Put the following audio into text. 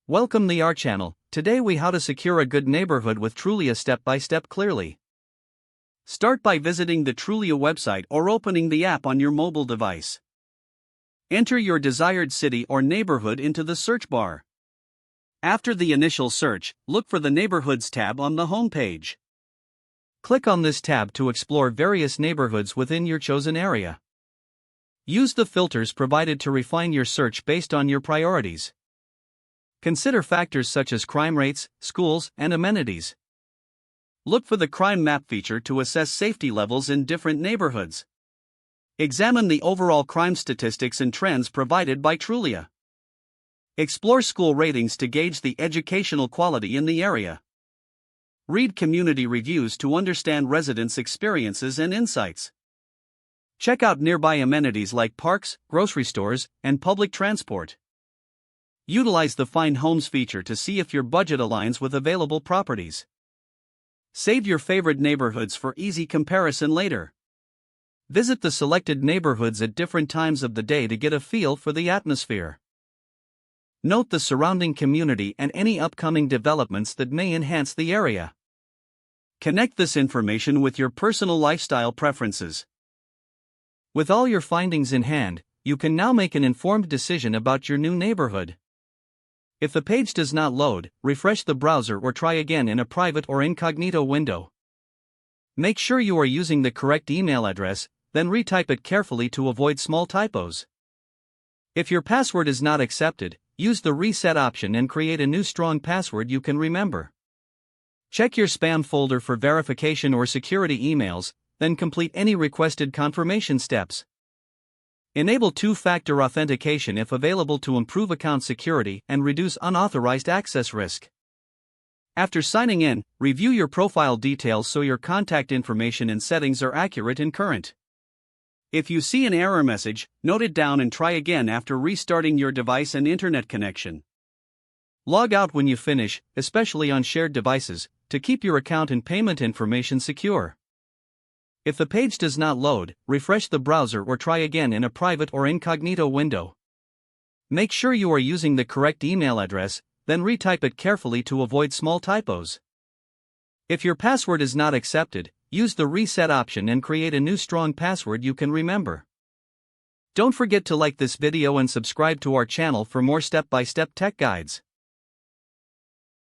Welcome to our channel. Today we how to secure a good neighborhood with Trulia step by step clearly. Start by visiting the Trulia website or opening the app on your mobile device. Enter your desired city or neighborhood into the search bar. After the initial search, look for the Neighborhoods tab on the home page. Click on this tab to explore various neighborhoods within your chosen area. Use the filters provided to refine your search based on your priorities. Consider factors such as crime rates, schools, and amenities. Look for the crime map feature to assess safety levels in different neighborhoods. Examine the overall crime statistics and trends provided by Trulia. Explore school ratings to gauge the educational quality in the area. Read community reviews to understand residents' experiences and insights. Check out nearby amenities like parks, grocery stores, and public transport. Utilize the Find Homes feature to see if your budget aligns with available properties. Save your favorite neighborhoods for easy comparison later. Visit the selected neighborhoods at different times of the day to get a feel for the atmosphere. Note the surrounding community and any upcoming developments that may enhance the area. Connect this information with your personal lifestyle preferences. With all your findings in hand, you can now make an informed decision about your new neighborhood. If the page does not load, refresh the browser or try again in a private or incognito window. Make sure you are using the correct email address, then retype it carefully to avoid small typos. If your password is not accepted, use the reset option and create a new strong password you can remember. Check your spam folder for verification or security emails, then complete any requested confirmation steps. Enable two-factor authentication if available to improve account security and reduce unauthorized access risk. After signing in, review your profile details so your contact information and settings are accurate and current. If you see an error message, note it down and try again after restarting your device and internet connection. Log out when you finish, especially on shared devices, to keep your account and payment information secure. If the page does not load, refresh the browser or try again in a private or incognito window. Make sure you are using the correct email address, then retype it carefully to avoid small typos. If your password is not accepted, use the reset option and create a new strong password you can remember. Don't forget to like this video and subscribe to our channel for more step-by-step tech guides.